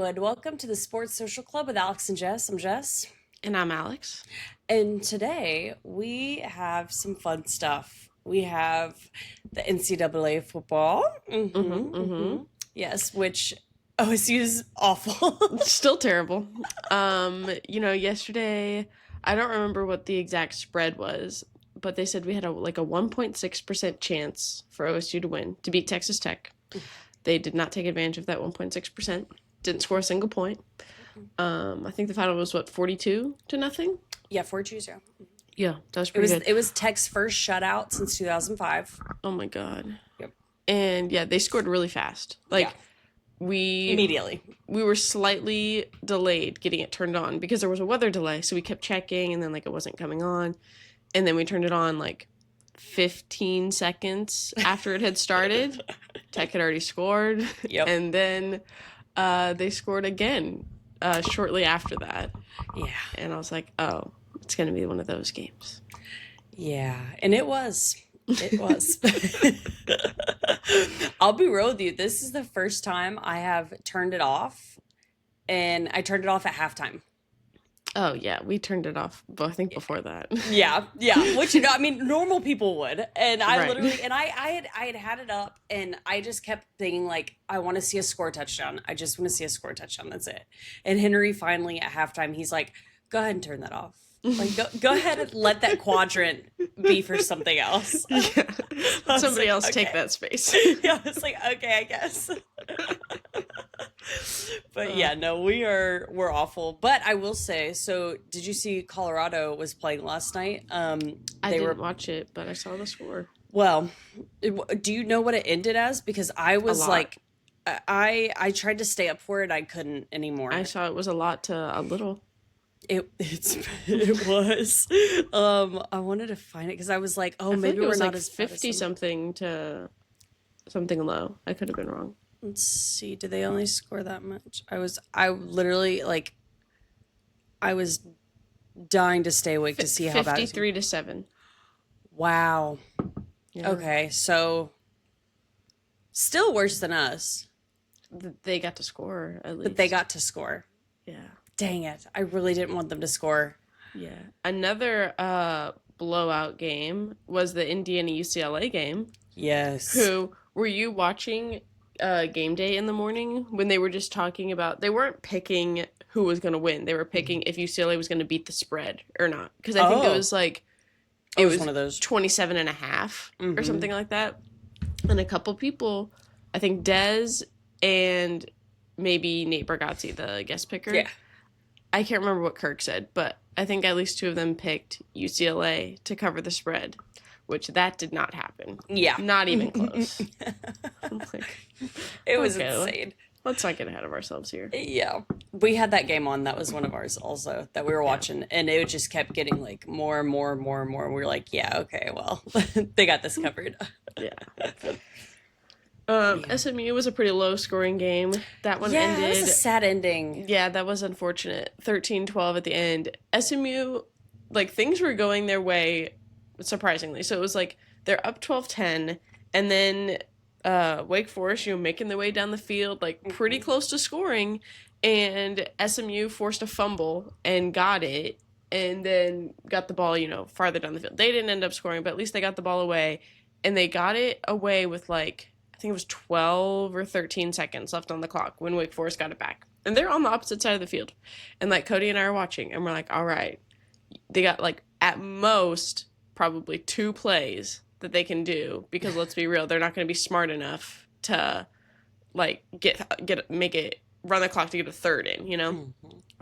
and welcome to the Sports Social Club with Alex and Jess. I'm Jess, And I'm Alex. and today we have some fun stuff. We have the NCAA football. Mm-hmm, mm-hmm. Yes, which OSU is awful. Still terrible. Yesterday, I don't remember what the exact spread was, but they said we had a 1.6% chance for OSU to win, to beat Texas Tech. They did not take advantage of that 1.6%. Didn't score a single point. I think the final was 42-0? Yeah, four choose. Yeah, Yeah, that was it pretty was good. it was Tech's first shutout since 2005. Oh my god. Yep. And yeah, they scored really fast. Yeah, We immediately. we were slightly delayed getting it turned on because there was a weather delay, so we kept checking and then it wasn't coming on. And then we turned it on 15 seconds after it had started. Tech had already scored. Yep. And then they scored again shortly after that. Yeah. And I was like, oh, it's going to be one of those games. Yeah, and it was. It was. I'll be real with you. This is the first time I have turned it off, and I turned it off at halftime. Oh, yeah, we turned it off, I think, before that. Yeah. Which I mean, normal people would, and I Right. literally, and I had it up, and I just kept thinking I want to see a score touchdown. I just want to see a score touchdown. That's it. And Henry finally at halftime, he's like, "Go ahead and turn that off. Go ahead and let that quadrant be for something else." Yeah. I was Somebody like, else take "Okay." that space. Yeah, I was like, okay, I guess. But yeah, no, we're awful. But I will say, so did you see Colorado was playing last night? I They didn't were watch it, but I saw the score. well. Do you know what it ended as? Because I A was lot. like, I tried to stay up for it, I couldn't anymore. I saw it was a lot to a little. It was. I wanted to find it because I was like, oh, I feel maybe like it we're was not as bad as 50 some. something to something low. I could have been wrong. Let's see. Did they only score that much? I literally I was dying to stay awake to see how bad it was. 53-7. Wow. Yeah. Okay, so still worse than us, They got to score at least. but they got to score. Yeah. Dang it. I really didn't want them to score. Yeah. Another blowout game was the Indiana UCLA game. Yes. Who were you watching game day in the morning when they were just talking about they weren't picking who was going to win. They were picking if UCLA was going to beat the spread or not because I think it Oh. was It was one of those. 27 and a half or Mhm. something like that. And a couple people, I think Dez and maybe Nate Bargatze, the guest picker. Yeah. I can't remember what Kirk said, but I think at least two of them picked UCLA to cover the spread, which that did not happen. Yeah. Not even close. I'm like, It was okay, insane. let's not get ahead of ourselves here. Yeah. We had that game on. That was one of ours also that we were watching. And it just kept getting more and more and more and more. We were like, yeah, okay, well, they got this covered. Yeah. SMU was a pretty low scoring game. That one Yeah, that ended. was a sad ending. Yeah, that was unfortunate. 13-12 at the end. SMU, things were going their way, surprisingly. So it was they're up 12-10, and then Wake Forest, making their way down the field, pretty close to scoring, and SMU forced a fumble and got it, and then got the ball, farther down the field. They didn't end up scoring, but at least they got the ball away, and they got it away with I think it was 12 or 13 seconds left on the clock when Wake Forest got it back. And they're on the opposite side of the field. And Cody and I are watching and we're like, all right, they got at most probably 2 plays that they can do because let's be real, they're not going to be smart enough to make it run the clock to get a third in,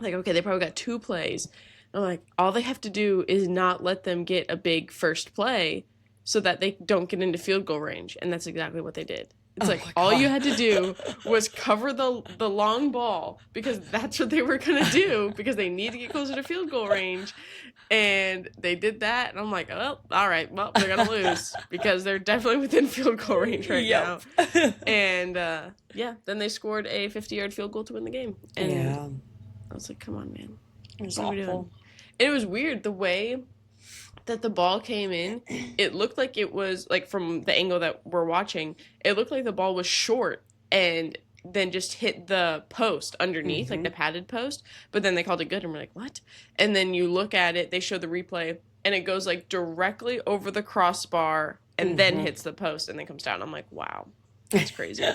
Okay, they probably got 2 plays. And I'm all they have to do is not let them get a big first play so that they don't get into field goal range. And that's exactly what they did. It's Oh my all you God. had to do was cover the long ball because that's what they were going to do because they need to get closer to field goal range. And they did that. And I'm like, oh, all right, well, they're going to lose because they're definitely within field goal range right now. And then they scored a 50-yard field goal to win the game. And Yeah. I was like, come on, man. It was What are we awful. doing? And it was weird the way that the ball came in. It looked like it was from the angle that we're watching. It looked like the ball was short, and then just hit the post underneath, like the padded post. But then they called it good, and we're like, what? And then you look at it, they show the replay, and it goes like directly over the crossbar and then hits the post and then comes down. I'm like, wow, that's crazy.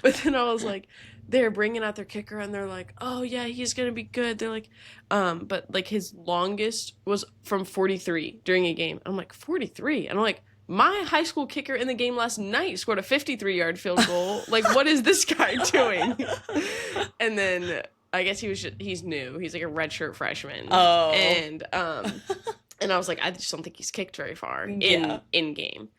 But then I was like, they're bringing out their kicker, and they're like, oh yeah, he's gonna be good. They're like, but like his longest was from 43 during a game. I'm like, 43? And I'm like, my high school kicker in the game last night scored a 53-yard field goal. Like, what is this guy doing? And then I guess he's new. He's like a redshirt freshman. Oh. And I was like, I just don't think he's kicked very far in game.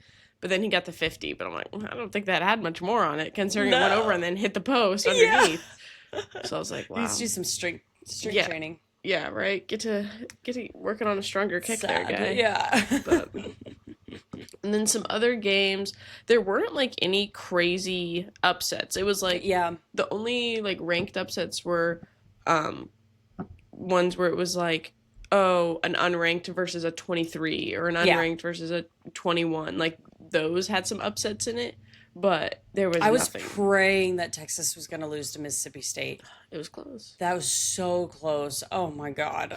But then he got the 50, but I'm like, I don't think that had much more on it, considering it went over and then hit the post underneath. Yeah. So I was like, wow. Needs to do some strength training. Yeah, right. Get to working on a stronger kick there, guy. Yeah. But, and then some other games, there weren't like any crazy upsets. It was like the only like ranked upsets were ones where it was like, oh, an unranked versus a 23 or an unranked versus a 21. Like those had some upsets in it, but there was nothing. Was praying that Texas was going to lose to Mississippi State. It was close. That was so close. Oh my God.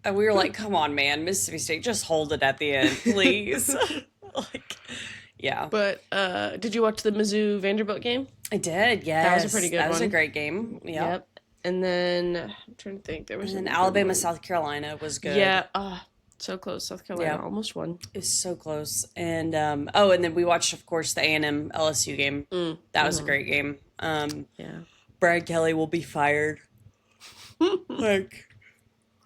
And we were like, come on, man, Mississippi State, just hold it at the end, please. Like, yeah. But did you watch the Mizzou Vanderbilt game? I did, yes. That was a pretty good one. That was a great game. Yep. And then I'm trying to think. There was an Alabama, South Carolina was good. Yeah. So close. South Carolina almost won. It was so clse. And and then we watched, of course, the A&M LSU game. That was a great game. Brad Kelly will be fired. Like,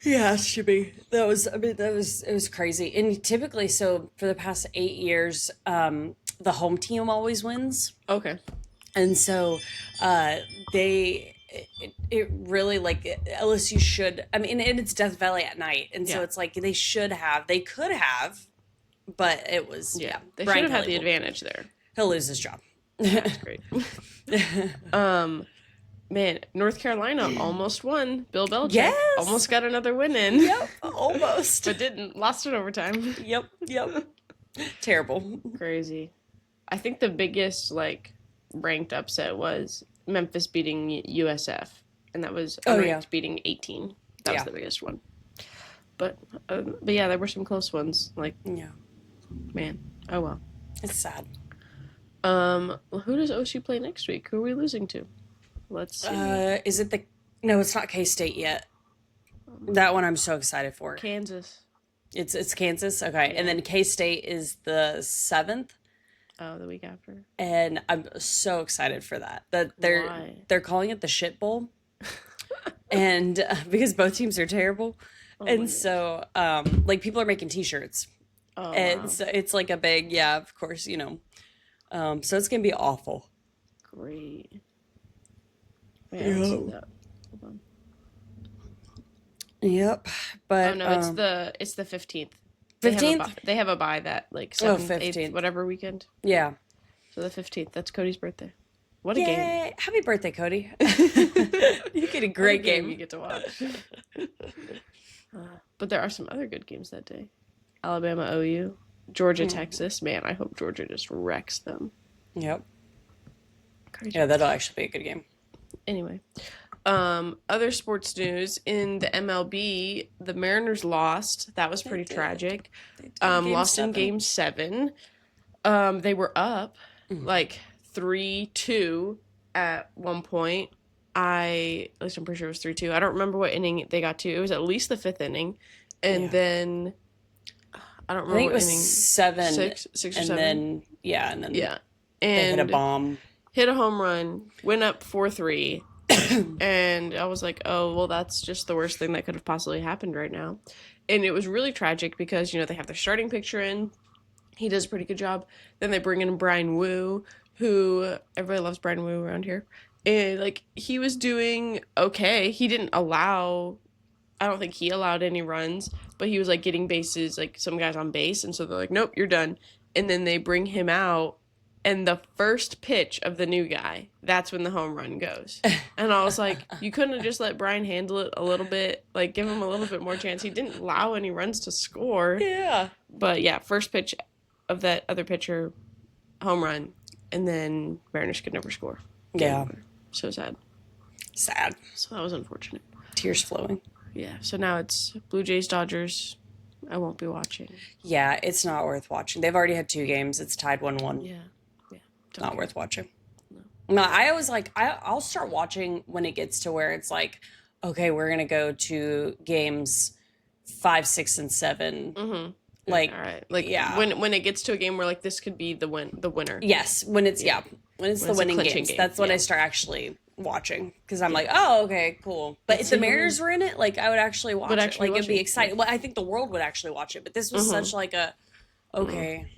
he has to be. It was crazy. And typically, so for the past 8 years, the home team always wins. Okay. And so it really, like, LSU should, I mean, and it's Death Valley at night. And so it's like they could have, but it was, They should have had the advantage there. He'll lose his job. That's great. Man, North Carolina almost won. Bill Belichick almost got another win in. Yep, almost. But didn't. Lost it overtime. Yep. Terrible. Crazy. I think the biggest, like, ranked upset was Memphis beating USF. And that was ranked beating 18. That was the biggest one. But yeah, there were some close ones. Like, man. Oh, well. It's sad. Well, who does OSU play next week? Who are we losing to? Let's see. Is it no, it's not K-State yet. That one I'm so excited for. Kansas. It's Kansas? Okay. Yeah. And then K-State is the 7th. Oh, the week after. And I'm so excited for that. They're calling it the Shit Bowl. And because both teams are terrible. Oh, and so like people are making t-shirts. Oh, and so it's like a big, of course, you know. So it's going to be awful. Great. Wait, I haven't seen that. Hold on. Yep, but it's the 15th. 15th. They have a bye that like 7th, 8th, whatever weekend. Yeah. So the 15th. That's Cody's birthday. What a game! Happy birthday, Cody! You get a great game you get to watch. But there are some other good games that day. Alabama, OU, Georgia, Texas. Man, I hope Georgia just wrecks them. Yep. Yeah, that'll actually be a good game. Anyway, other sports news in the MLB, the Mariners lost. That was pretty tragic. Lost in Game 7. They were up like 3-2 at one point. At least I'm pretty sure it was 3-2. I don't remember what inning they got to. It was at least the 5th inning, and then I don't remember. I think it was inning. 7, 6 or 7. And then they hit a bomb. Hit a home run, went up 4-3, and I was like, oh, well, that's just the worst thing that could have possibly happened right now. And it was really tragic because, you know, they have their starting pitcher in. He does a pretty good job. Then they bring in Brian Wu, who everybody loves Brian Wu around here. And, like, he was doing okay. He didn't I don't think he allowed any runs, but he was, like, getting bases, like, some guys on base. And so they're like, nope, you're done. And then they bring him out. And the first pitch of the new guy, that's when the home run goes. And I was like, you couldn't have just let Brian handle it a little bit, like give him a little bit more chance. He didn't allow any runs to score. Yeah. But yeah, first pitch of that other pitcher, home run, and then Mariners could never score. Yeah. So sad. Sad. So that was unfortunate. Tears flowing. Yeah. So now it's Blue Jays, Dodgers. I won't be watching. Yeah, it's not worth watching. They've already had 2 games. It's tied 1-1. Yeah. Yeah. Not worth watching. No, I always like I'll start watching when it gets to where it's like, okay, we're gonna go to games 5, 6, and 7. Mm-hmm. Like, all right. Like, yeah. when it gets to a game where like this could be the winner. Yes, when it's when it's the a winning clinching games. game, That's when yeah. I start actually watching because I'm like, oh, okay, cool. But if the Mariners were in it, like I would actually watch it. Like it'd be exciting. Well, I think the world would actually watch it. But this was such like a okay,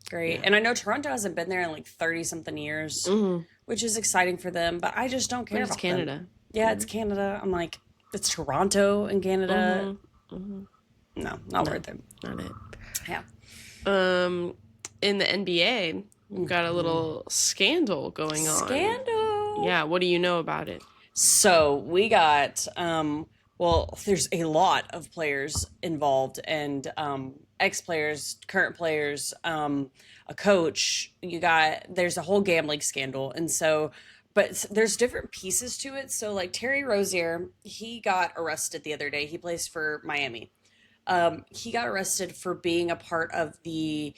great. And I know Toronto hasn't been there in like 30 something years, which is exciting for them. But I just don't care But it's about Canada. them. Yeah, it's Canada. I'm like, it's Toronto and Canada. No, not worth it. Not it. Yeah. In the NBA, we've got a little scandal going on. Scandal. Yeah. What do you know about it? So we got well, there's a lot of players involved and ex-players, current players, a coach. There's a whole gambling scandal, and so but there's different pieces to it. So like Terry Rozier, he got arrested the other day. He plays for Miami. He got arrested for being a part of the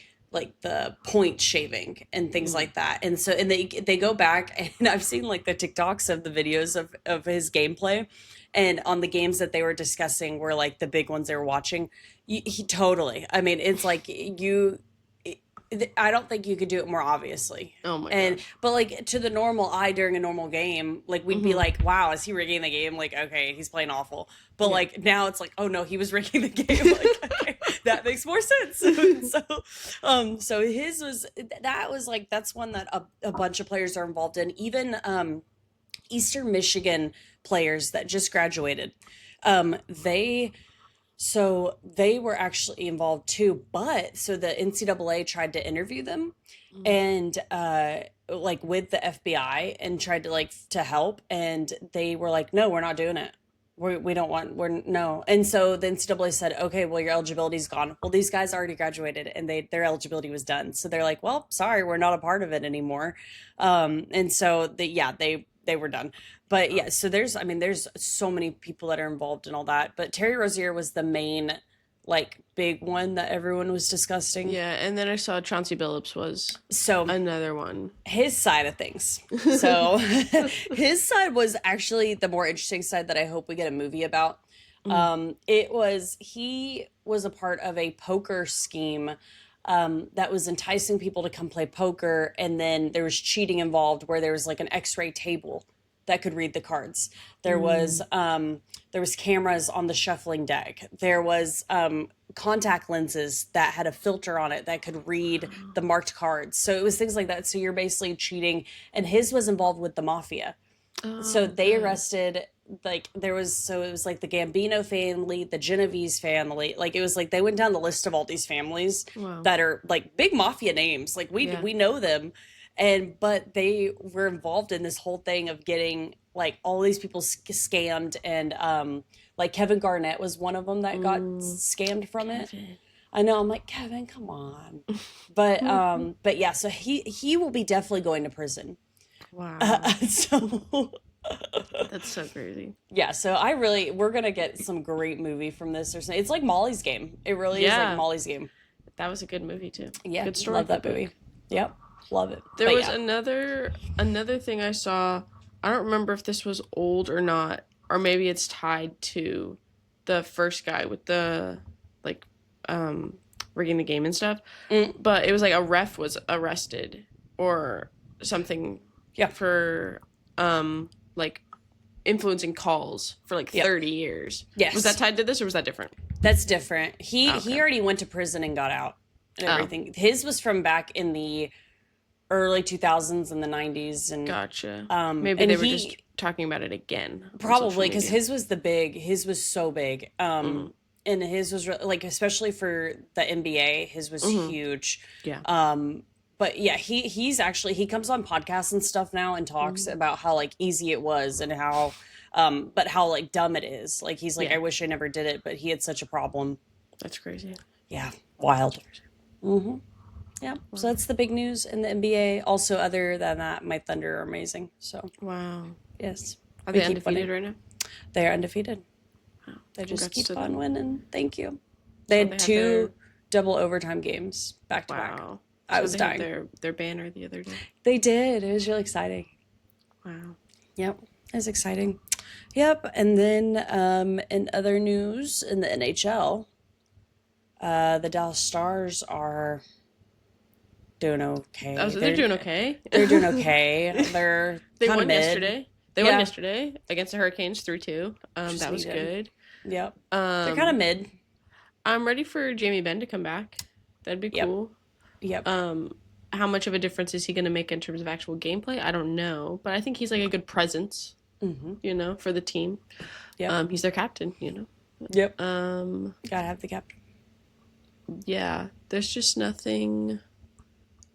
point shaving and things like that. And so, and they go back and I've seen like the TikToks of the videos of his gameplay, and on the games that they were discussing were like the big ones they were watching. He totally, I mean, it's like I don't think you could do it more obviously. Oh my gosh. But like to the normal eye during a normal game, like we'd be like, wow, is he rigging the game? Like, okay, he's playing awful. But like now it's like, oh no, he was rigging the game. Like, okay, that makes more sense. So his was that's one that a bunch of players are involved in. Even Eastern Michigan players that just graduated. So they were actually involved too, but so the NCAA tried to interview them and like with the FBI and tried to to help, and they were like, no, we're not doing it. We don't want, no. And so the NCAA said, okay, well, your eligibility's gone. Well, these guys already graduated and their eligibility was done. So they're like, well, sorry, we're not a part of it anymore. And so they were done. But yeah, so there's so many people that are involved in all that. But Terry Rozier was the main, big one that everyone was discussing. Yeah, and then I saw Chauncey Billups was So another one. his side of things. So his side was actually the more interesting side that I hope we get a movie about. He was a part of a poker scheme that was enticing people to come play poker, and then there was cheating involved where there was like an x-ray table that could read the cards. There was cameras on the shuffling deck. There was contact lenses that had a filter on it that could read the marked cards. So it was things like that. So you're basically cheating, and his was involved with the mafia. So they arrested it was like the Gambino family, the Genovese family. Like it was like they went down the list of all these families that are like big mafia names. Like we know them. But they were involved in this whole thing of getting like all these people scammed, and like Kevin Garnett was one of them that got scammed from it. I know, I'm like, Kevin, come on. But yeah, so he will be definitely going to prison. Wow. So That's so crazy. Yeah, so we're gonna get some great movie from this or something. It's like Molly's Game. It really is like Molly's Game. That was a good movie too. Yeah, good story. Love that movie. Yep, love it. There was another thing I saw. I don't remember if this was old or not, or maybe it's tied to the first guy with the rigging the game and stuff. But it was like a ref was arrested or something. Yeah. For influencing calls for 30 years. Yes. Was that tied to this or was that different? That's different. He already went to prison and got out and everything. His was from back in the early 2000s and the 90s. And gotcha. Maybe they were just talking about it again. Probably because his was so big. And his was especially for the NBA, his was huge. Yeah. But yeah, he comes on podcasts and stuff now and talks about how easy it was and how but how dumb it is. He's I wish I never did it, but he had such a problem. That's crazy. Yeah, wild. Yeah. So that's the big news in the NBA. Also, other than that, my Thunder are amazing. So, Wow. yes. Are We they keep undefeated winning. right now? They are undefeated. Wow. They just Congrats to keep on them. winning. Thank you. They So had they had two their double overtime games back to back. wow. I So was they had dying. their banner the other day. They did. It was really exciting. Wow. Yep. It was exciting. Yep. And then in other news in the NHL, the Dallas Stars are doing okay. Oh, so they're doing okay. They're doing okay. They're They kind of won mid. yesterday. They Yeah. won yesterday against the Hurricanes 3-2. Just That was needed. good. Yep. They're kind of mid. I'm ready for Jamie Benn to come back. That'd be Yep. cool. Yep. How much of a difference is he going to make in terms of actual gameplay? I don't know, but I think he's like a good presence, for the team. Yep. He's their captain, Yep. Um, Gotta have the captain. yeah, there's just nothing.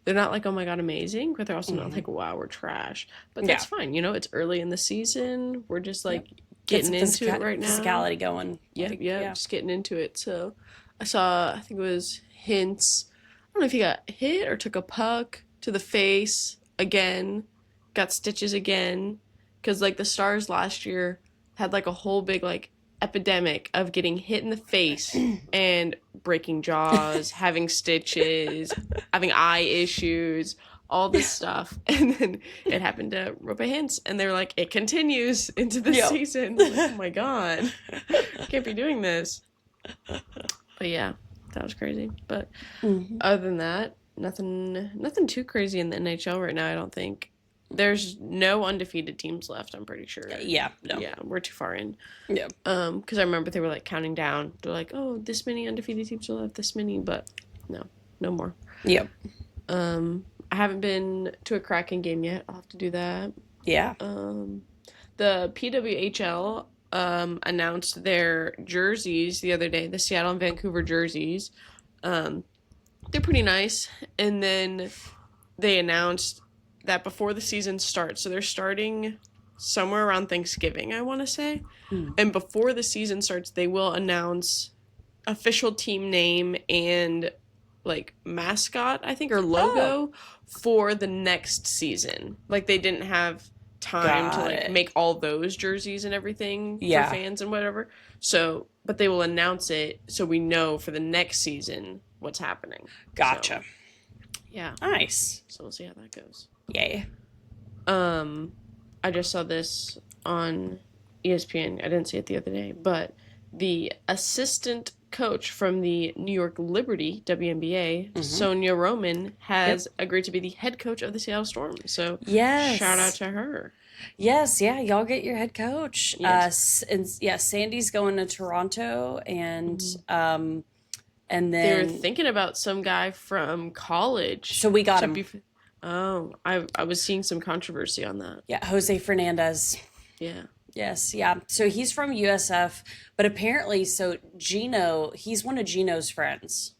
They're not like, oh my god, amazing, but they're also not like, wow, we're trash. But that's fine, it's early in the season. We're just like getting into it right now. Physicality going. Yeah, just getting into it. So I saw, I think it was Hintz. I don't know if he got hit or took a puck to the face again, got stitches again. Because, like, the Stars last year had, like, a whole big, like, epidemic of getting hit in the face and breaking jaws, having stitches, having eye issues, all this stuff. And then it happened to Roope Hintz. And they were like, it continues into the season. Like, oh, my God. Can't be doing this. But, yeah. That was crazy. But other than that, nothing too crazy in the NHL right now, I don't think. There's no undefeated teams left, I'm pretty sure. Yeah, no. Yeah, we're too far in. Yeah. Because I remember they were like counting down. They're like, oh, this many undefeated teams are left, this many, but no more. Yep. I haven't been to a Kraken game yet. I'll have to do that. Yeah. The PWHL announced their jerseys the other day, the Seattle and Vancouver jerseys. They're pretty nice. And then they announced that before the season starts, so they're starting somewhere around Thanksgiving, I want to say. And before the season starts, they will announce official team name and like mascot, I think, or logo for the next season. Like they didn't have time to like make all those jerseys and everything for fans and whatever. So, but they will announce it so we know for the next season what's happening. Gotcha. So, yeah. Nice. So we'll see how that goes. Yay. I just saw this on ESPN. I didn't see it the other day, but the assistant coach from the New York Liberty WNBA, Sonia Roman, has agreed to be the head coach of the Seattle Storm. So shout out to her. Yes, yeah, y'all get your head coach. Yes. And Sandy's going to Toronto, and and then they were thinking about some guy from college. So we got him. I was seeing some controversy on that. Yeah, Jose Fernandez. Yeah. Yes, yeah. So he's from USF, but apparently, so Gino, he's one of Gino's friends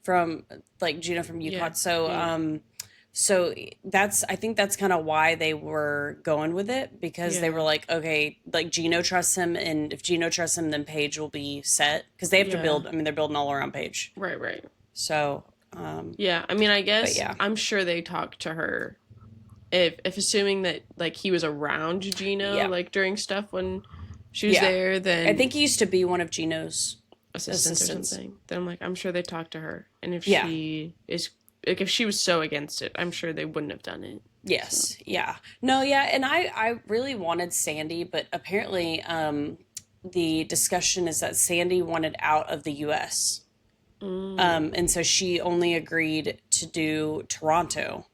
from like Gino from UConn. Yeah. So, so I think that's kind of why they were going with it, because they were like, okay, like Gino trusts him, and if Gino trusts him, then Paige will be set, because they have to build. I mean, they're building all around Paige. Right. So, yeah. I mean, I guess I'm sure they talked to her. If assuming that like he was around Gino like during stuff when she was there, then I think he used to be one of Gino's assistants or something. Then I'm like, I'm sure they talked to her, and if she is like, if she was so against it, I'm sure they wouldn't have done it. Yes, yeah, no, yeah, and I really wanted Sandy, but apparently the discussion is that Sandy wanted out of the U.S. And so she only agreed to do Toronto.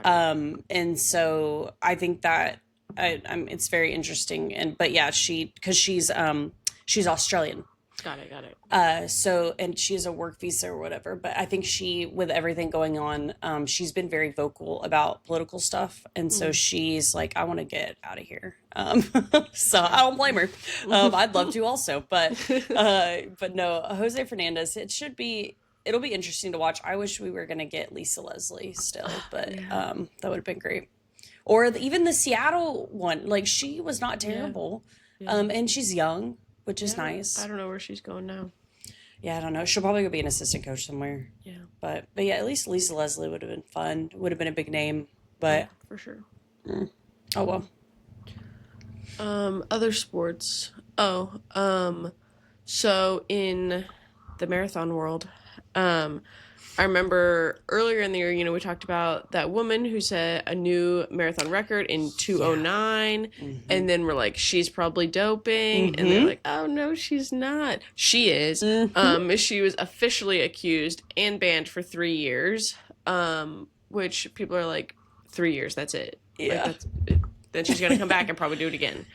And so I think that it's very interesting, but yeah, because she's Australian. Got it. So, and she has a work visa or whatever, but I think with everything going on, she's been very vocal about political stuff. And so she's like, I want to get out of here. So I don't blame her. I'd love to also, but no, Jose Fernandez, it'll be interesting to watch. I wish we were going to get Lisa Leslie still, but that would have been great. Or even the Seattle one, like she was not terrible. And she's young, which is nice. I don't know where she's going now. Yeah, I don't know. She'll probably go be an assistant coach somewhere. Yeah. But yeah, at least Lisa Leslie would have been fun. Would have been a big name. Yeah, But for sure. oh well. Other sports. So in the marathon world, I remember earlier in the year, we talked about that woman who set a new marathon record in 2:09, and then we're like, she's probably doping, and they're like, oh no, she's not. She is. She was officially accused and banned for 3 years, which people are like, 3 years, that's it. Yeah. Like, then she's gonna come back and probably do it again.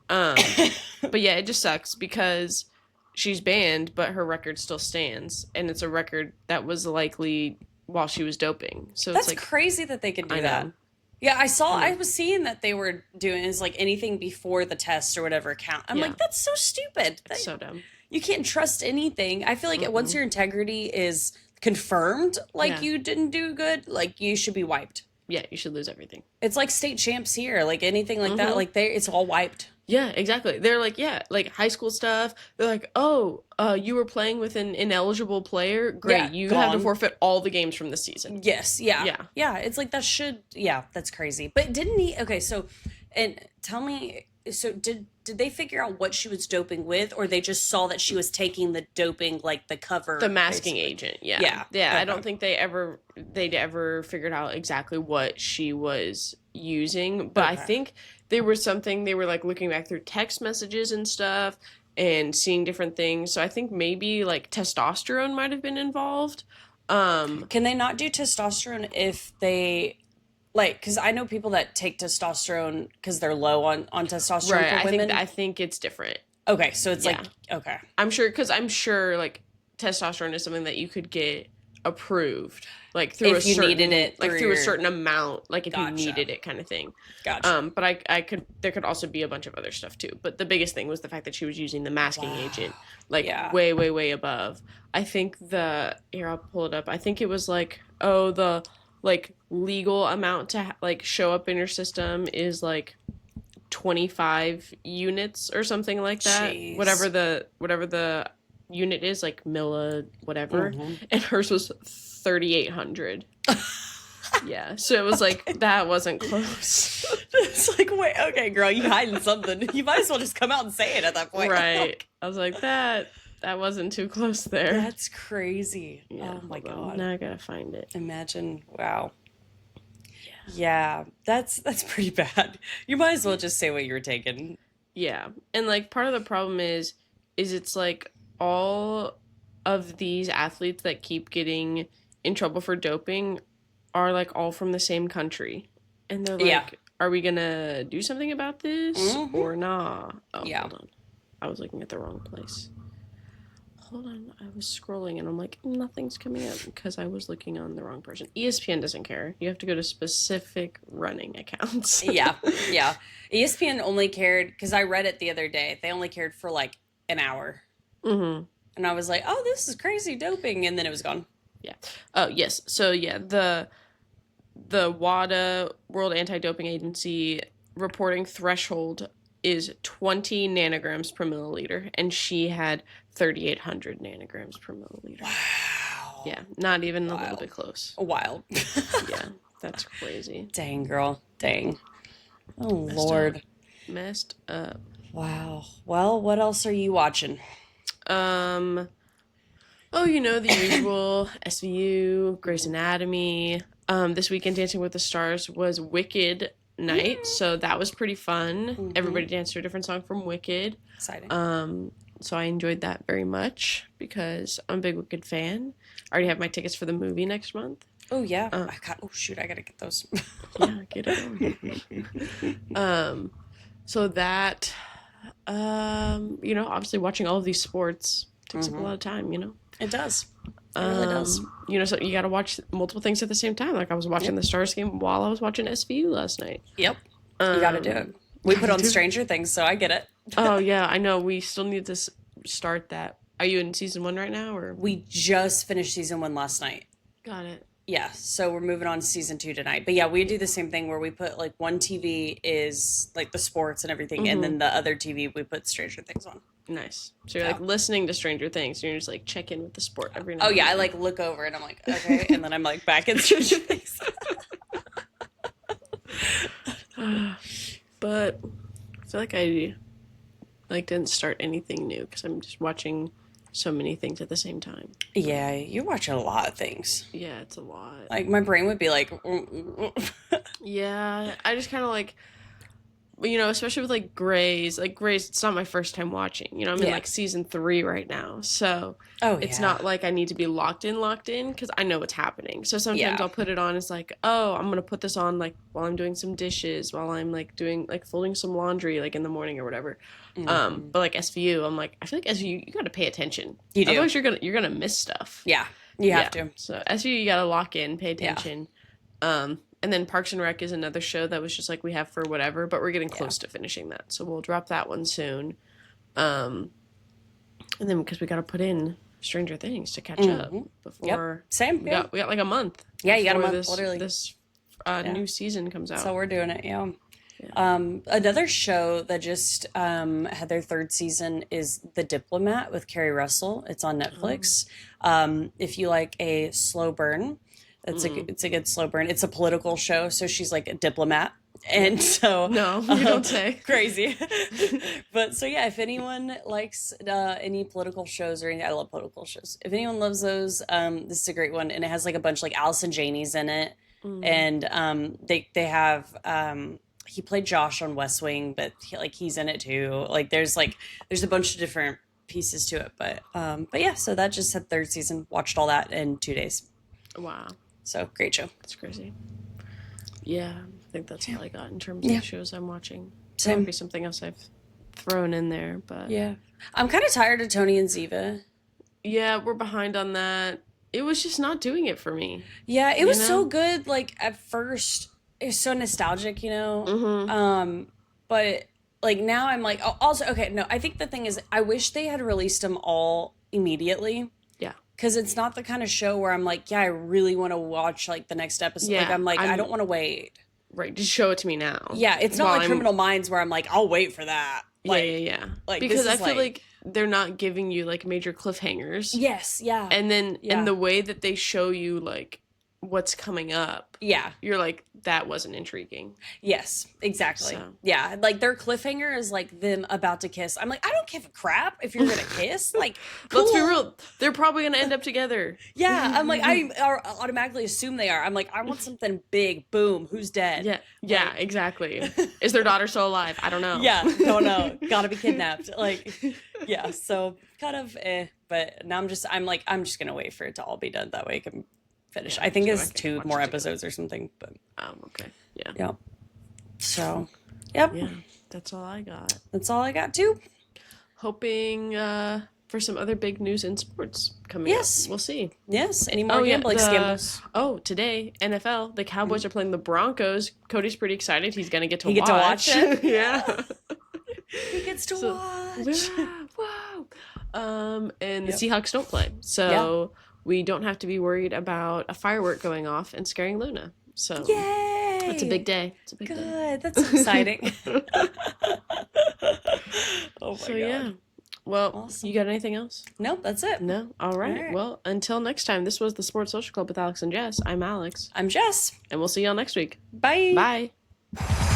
But yeah, it just sucks because she's banned, but her record still stands, and it's a record that was likely while she was doping. So That's it's like crazy that they could do I that. know. Yeah, I was seeing that they were doing is like anything before the test or whatever count. I'm Yeah. like, that's so stupid. It's so dumb. You can't trust anything. I feel like once your integrity is confirmed, like Yeah. you didn't do good, like you should be wiped. Yeah, you should lose everything. It's like state champs here, like anything like that, like it's all wiped. Yeah, exactly. They're like, yeah, like high school stuff. They're like, oh, you were playing with an ineligible player. Great, Yeah, you have to gone. forfeit all the games from the season. Yes, yeah. Yeah. Yeah, it's like that should that's crazy. But didn't he okay, so and tell me so did they figure out what she was doping with, or they just saw that she was taking the doping like the cover The masking basically? agent, yeah, Yeah, yeah. I okay. don't think they'd ever figured out exactly what she was using, but I Okay. think there was something they were like looking back through text messages and stuff and seeing different things. So I think maybe like testosterone might have been involved. Can they not do testosterone if they like? Because I know people that take testosterone because they're low on testosterone Right. for women. I think it's different. Okay, so it's Yeah. like okay, I'm sure like testosterone is something that you could get approved like through If a you certain needed it like through through a your- certain amount, like if Gotcha. you needed it kind of thing. gotcha. But I could there could also be a bunch of other stuff too. But the biggest thing was the fact that she was using the masking agent like Yeah. way above. I think I'll pull it up. I think it was like the like legal amount to like show up in your system is like 25 units or something like that. Jeez. Whatever the unit is, like Milla whatever. Mm-hmm. And hers was 3,800. Yeah, so it was like that wasn't close. It's like wait, okay, girl, you hiding something. You might as well just come out and say it at that point, Right. I was like that wasn't too close there. That's crazy. Yeah, Oh my hold on. god. Now I gotta find it. Imagine, wow. Yeah, that's pretty bad. You might as well just say what you were taking. Yeah. And like part of the problem is it's like all of these athletes that keep getting in trouble for doping are like all from the same country. And they're like, Yeah. are we gonna do something about this Mhm. or nah? Oh, Yeah. hold on. I was looking at the wrong place. Hold on. I was scrolling and I'm like, nothing's coming up because I was looking on the wrong person. ESPN doesn't care. You have to go to specific running accounts. Yeah, yeah. ESPN only cared because I read it the other day. They only cared for like an hour, Mm-hmm. and I was like, "Oh, this is crazy doping," and then it was gone. Yeah. Oh, yes. So yeah, the WADA, World Anti-Doping Agency, reporting threshold is 20 nanograms per milliliter, and she had 3,800 nanograms per milliliter. Wow. Yeah, not even a little Wild. bit close. Wild. Yeah, that's crazy. Dang, girl. Dang. Oh Messed Lord. Messed up. Wow. Well, what else are you watching? Oh, the usual SVU, Grey's Anatomy. This weekend, Dancing with the Stars was Wicked night, so that was pretty fun. Everybody danced to a different song from Wicked. Exciting. So I enjoyed that very much because I'm a big Wicked fan. I already have my tickets for the movie next month. Oh yeah. Oh shoot, I gotta get those. Yeah, get it on. So that, obviously watching all of these sports takes up a lot of time, It does. It really does. So you got to watch multiple things at the same time. Like I was watching the Stars game while I was watching SVU last night. Yep. You gotta do it. We put on Stranger Things, so I get it. Oh yeah, I know. We still need to start that. Are you in season 1 right now, or? We just finished season 1 last night. Got it. Yeah, so we're moving on to season 2 tonight. But yeah, we do the same thing where we put like one TV is like the sports and everything, and then the other TV we put Stranger Things on. Nice. So you're like Yeah. listening to Stranger Things, and you're just like check in with the sport every now. Oh and yeah, I then. like look over and I'm like, okay, and then I'm like back in Stranger Things. But I feel like I didn't start anything new because I'm just watching so many things at the same time. Yeah, you watch a lot of things. Yeah, it's a lot. Like my brain would be like, Yeah, I just kind of like, you know, especially with like Grey's. Like Grey's, it's not my first time watching. You know, I'm in Yeah. like season 3 right now, so oh, it's yeah. not like I need to be locked in because I know what's happening. So sometimes Yeah. I'll put it on as like, oh, I'm gonna put this on like while I'm doing some dishes, while I'm like doing like folding some laundry like in the morning or whatever. Mhm. But like SVU, I'm like, I feel like SVU, you got to pay attention. You do. Otherwise, you're gonna miss stuff. Yeah, you have to. So SVU, you gotta lock in, pay attention. And then Parks and Rec is another show that was just like we have for whatever, but we're getting close to finishing that, so we'll drop that one soon. And then because we got to put in Stranger Things to catch up before Same. we Yeah. got like a month. Yeah, you got a before month, literally. This new season comes out. So we're doing it. Yeah. Another show that just had their 3rd season is The Diplomat with Carrie Russell. It's on Netflix. If you like a slow burn, it's a good slow burn. It's a political show, so she's like a diplomat, and so No, you don't say. crazy. But so yeah, if anyone likes any political shows or any, I love political shows. If anyone loves those, this is a great one, and it has like a bunch of like Allison Janney's in it, and they have. He played Josh on West Wing, but he's in it too. Like there's a bunch of different pieces to it, but yeah. So that just had 3rd season. Watched all that in 2 days. Wow, So great show. that's crazy. Yeah, I think that's all I got in terms Yeah. of shows I'm watching. Same. Might be something else I've thrown in there, but Yeah, I'm kind of tired of Tony and Ziva. yeah, we're behind on that. It was just not doing it for me. Yeah, it was know? so good. Like at first, it was so nostalgic, you know. Mm-hmm. But like now, I'm like, oh, also okay. No, I think the thing is, I wish they had released them all immediately. Yeah. Because it's not the kind of show where I'm like, yeah, I really want to watch like the next episode. Yeah, like I'm like, I I'm- don't want to wait. Right, just show it to me now. Yeah, it's not While like I'm- Criminal Minds where I'm like, I'll wait for that. Like, yeah. like, Because this I is feel like- like they're not giving you like major cliffhangers. yes, yeah, And then Yeah. in the way that they show you like what's coming up, yeah. you're like, that wasn't intriguing. Yes, exactly. So. Yeah, like their cliffhanger is like them about to kiss. I'm like, I don't give a crap if you're gonna kiss. Like, Let's be cool. real. They're probably gonna end up together. Yeah, I'm like, I automatically assume they are. I'm like, I want something big. Boom, who's dead? Yeah, exactly. Is their daughter still alive? I don't know. Yeah, don't know. Gotta be kidnapped. Like, yeah. So kind of, but now I'm just gonna wait for it to all be done. That way I can finish. Yeah, I think so it's I can 2 watch more it together. episodes or something. But Okay. Yeah. yeah. So, yep. Yeah. That's all I got. That's all I got too. Hoping for some other big news in sports coming Yes. up. We'll see. Yes. Any more Oh, yeah, gambling the- scandals? Oh, today, NFL, the Cowboys are playing the Broncos. Cody's pretty excited. He's going to get to He get to watch it? yeah. He gets to So- watch. Wow. And the Yep. Seahawks don't play. So we don't have to be worried about a firework going off and scaring Luna. So Yay! it's a big day. It's a big day. Good. That's exciting. Oh my So god. yeah. Well, Awesome. you got anything else? Nope, that's it. No? All right. All right. Well, until next time, this was the Sports Social Club with Alex and Jess. I'm Alex. I'm Jess. And we'll see y'all next week. Bye. Bye.